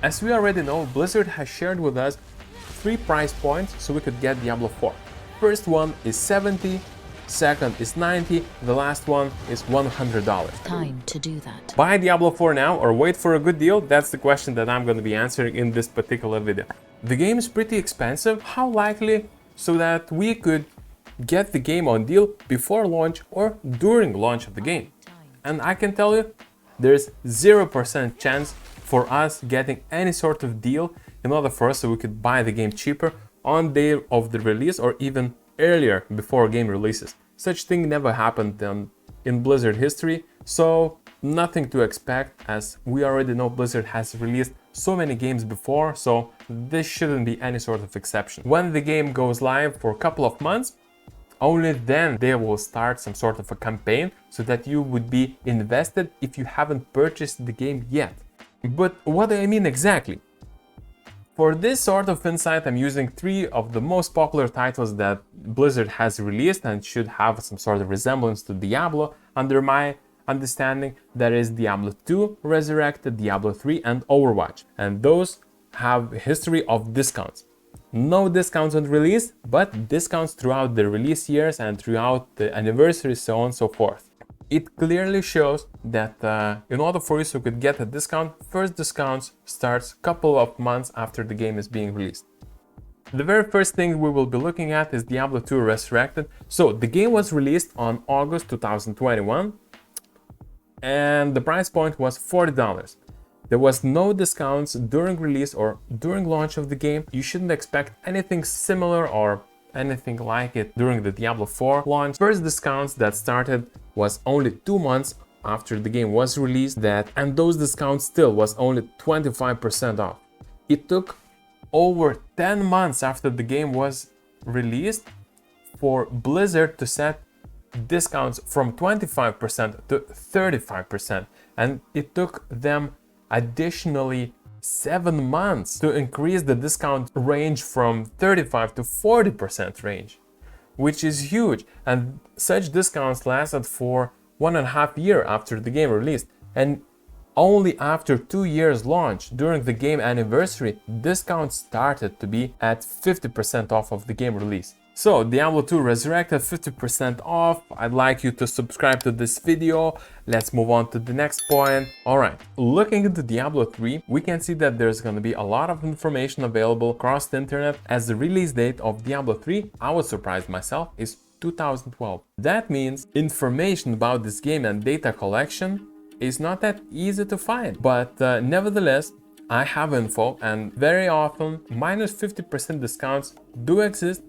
As we already know, Blizzard has shared with us 3 price points so we could get Diablo 4. First one is $70, second is $90, the last one is $100. Time to do that. Buy Diablo 4 now or wait for a good deal? That's the question that I'm going to be answering in this particular video. The game is pretty expensive. How likely so that we could get the game on deal before launch or during launch of the game? And I can tell you, there's 0% chance for us getting any sort of deal in order for us so we could buy the game cheaper on day of the release or even earlier before game releases. Such thing never happened in Blizzard history, so nothing to expect, as we already know Blizzard has released so many games before, so this shouldn't be any sort of exception. When the game goes live for a couple of months, only then they will start some sort of a campaign so that you would be invested if you haven't purchased the game yet. But what do I mean exactly? For this sort of insight, I'm using 3 of the most popular titles that Blizzard has released and should have some sort of resemblance to Diablo. Under my understanding, that is Diablo 2, Resurrected, Diablo 3 and Overwatch. And those have a history of discounts. No discounts on release, but discounts throughout the release years and throughout the anniversaries, so on and so forth. It clearly shows that in order for you to could get a discount, first discounts starts a couple of months after the game is being released. The very first thing we will be looking at is Diablo 2 Resurrected. So the game was released on August 2021 and the price point was $40. There was no discounts during release or during launch of the game. You shouldn't expect anything similar or anything like it during the Diablo 4 launch. First discounts that started was only 2 months after the game was released, and those discounts still was only 25% off. It took over 10 months after the game was released for Blizzard to set discounts from 25% to 35%, and it took them additionally 7 months to increase the discount range from 35 to 40% range, which is huge. And such discounts lasted for 1.5 years after the game released, and only after 2 years launch, during the game anniversary, discounts started to be at 50% off of the game release. So Diablo 2 Resurrected, 50% off. I'd like you to subscribe to this video. Let's move on to the next point. Alright, looking into Diablo 3, we can see that there's gonna be a lot of information available across the internet, as the release date of Diablo 3, I was surprised myself, is 2012. That means information about this game and data collection is not that easy to find, but nevertheless, I have info, and very often minus 50% discounts do exist,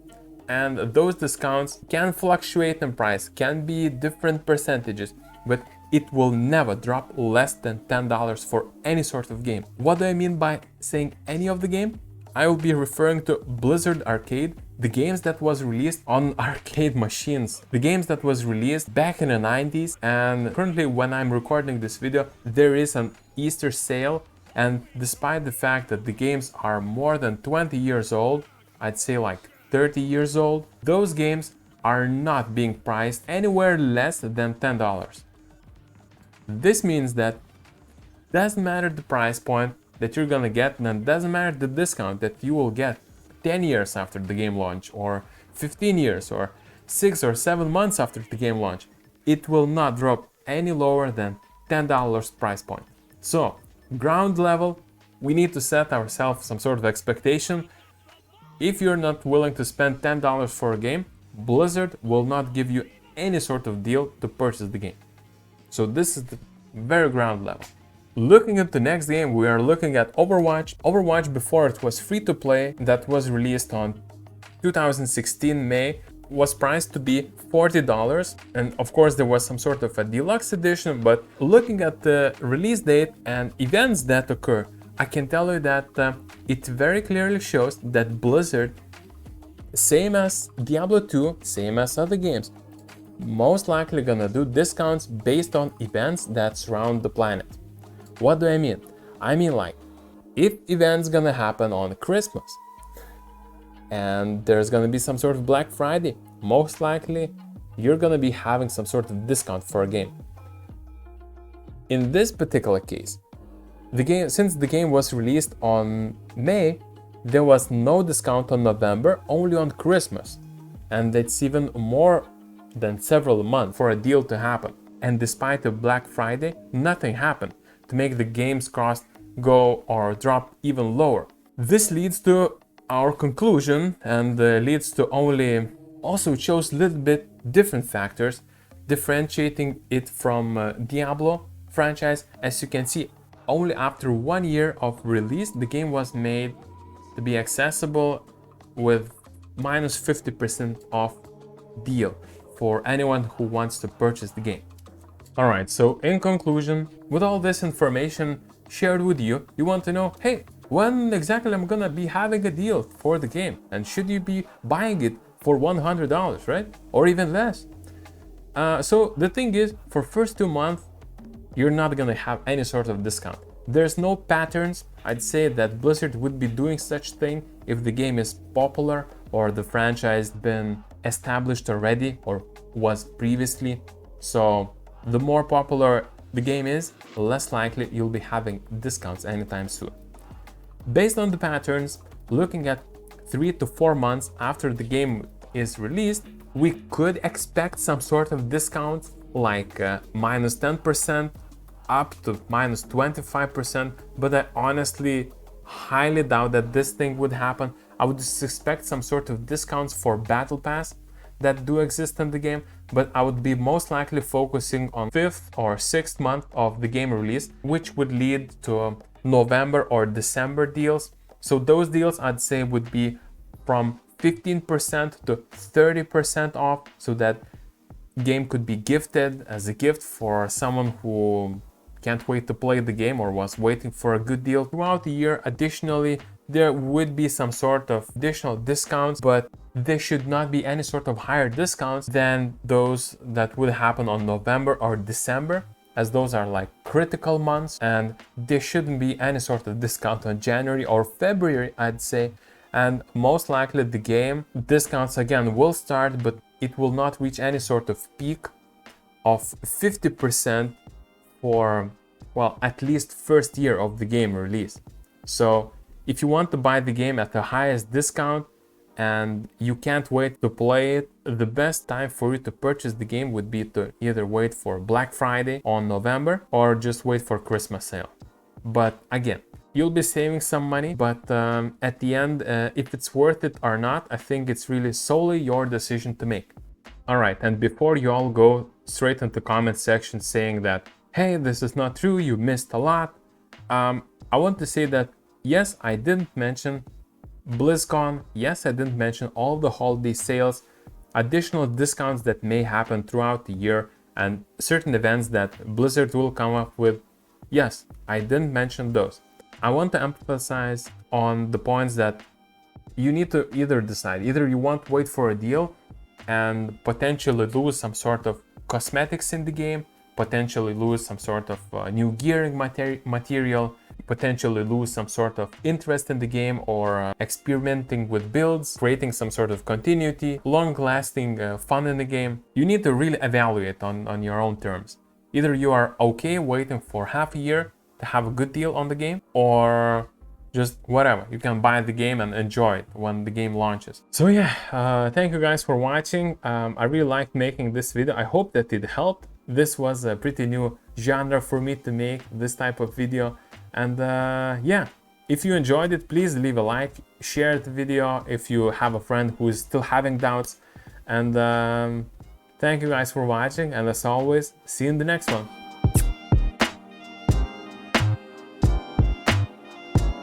and those discounts can fluctuate in price, can be different percentages, but it will never drop less than $10 for any sort of game. What do I mean by saying any of the game? I will be referring to Blizzard Arcade, the games that was released on arcade machines, the games that was released back in the 90s, and currently when I'm recording this video, there is an Easter sale, and despite the fact that the games are more than 20 years old, I'd say like 30 years old, those games are not being priced anywhere less than $10. This means that doesn't matter the price point that you're gonna get, and it doesn't matter the discount that you will get 10 years after the game launch, or 15 years, or 6 or 7 months after the game launch, it will not drop any lower than $10 price point. So, ground level, we need to set ourselves some sort of expectation. If you're not willing to spend $10 for a game, Blizzard will not give you any sort of deal to purchase the game. So this is the very ground level. Looking at the next game, we are looking at Overwatch. Overwatch, before it was free to play, that was released on 2016 May, was priced to be $40, and of course there was some sort of a deluxe edition, but looking at the release date and events that occur, I can tell you that it very clearly shows that Blizzard, same as Diablo 2, same as other games, most likely gonna do discounts based on events that surround the planet. What do I mean? I mean, like, if events gonna happen on Christmas and there's gonna be some sort of Black Friday, most likely you're gonna be having some sort of discount for a game. In this particular case, Since the game was released on May, there was no discount on November, only on Christmas. And it's even more than several months for a deal to happen. And despite a Black Friday, nothing happened to make the game's cost go or drop even lower. This leads to our conclusion and leads to also shows a little bit different factors differentiating it from Diablo franchise. As you can see, only after 1 year of release, the game was made to be accessible with minus 50% off deal for anyone who wants to purchase the game. Alright, so in conclusion, with all this information shared with you, you want to know, hey, when exactly I'm gonna be having a deal for the game, and should you be buying it for $100, right? Or even less. So the thing is, for first 2 months, you're not gonna have any sort of discount. There's no patterns. I'd say that Blizzard would be doing such thing if the game is popular or the franchise been established already or was previously. So the more popular the game is, less likely you'll be having discounts anytime soon. Based on the patterns, looking at 3 to 4 months after the game is released, we could expect some sort of discount like minus 10% up to minus 25%, but I honestly highly doubt that this thing would happen. I would just expect some sort of discounts for Battle Pass that do exist in the game, but I would be most likely focusing on 5th or 6th month of the game release, which would lead to November or December deals. So those deals I'd say would be from 15% to 30% off, so that game could be gifted as a gift for someone who can't wait to play the game or was waiting for a good deal throughout the year. Additionally, there would be some sort of additional discounts, but there should not be any sort of higher discounts than those that would happen on November or December, as those are like critical months, and there shouldn't be any sort of discount on January or February, I'd say. And most likely the game discounts again will start, but it will not reach any sort of peak of 50% for, well, at least first year of the game release. So if you want to buy the game at the highest discount and you can't wait to play it, the best time for you to purchase the game would be to either wait for Black Friday on November or just wait for Christmas sale. But again, you'll be saving some money, but at the end, if it's worth it or not, I think it's really solely your decision to make. All right, and before you all go straight into comment section saying that, hey, this is not true, you missed a lot, I want to say that yes, I didn't mention BlizzCon, yes, I didn't mention all the holiday sales, additional discounts that may happen throughout the year, and certain events that Blizzard will come up with. Yes, I didn't mention those. I want to emphasize on the points that you need to either decide, either you want to wait for a deal and potentially lose some sort of cosmetics in the game, potentially lose some sort of new gearing material, potentially lose some sort of interest in the game, or experimenting with builds, creating some sort of continuity, long-lasting fun in the game. You need to really evaluate on your own terms. Either you are okay waiting for half a year to have a good deal on the game, or just whatever, you can buy the game and enjoy it when the game launches. So yeah, thank you guys for watching. I really liked making this video. I hope that it helped. This was a pretty new genre for me to make this type of video. And yeah, if you enjoyed it, please leave a like, share the video if you have a friend who is still having doubts. And thank you guys for watching, and as always, see you in the next one.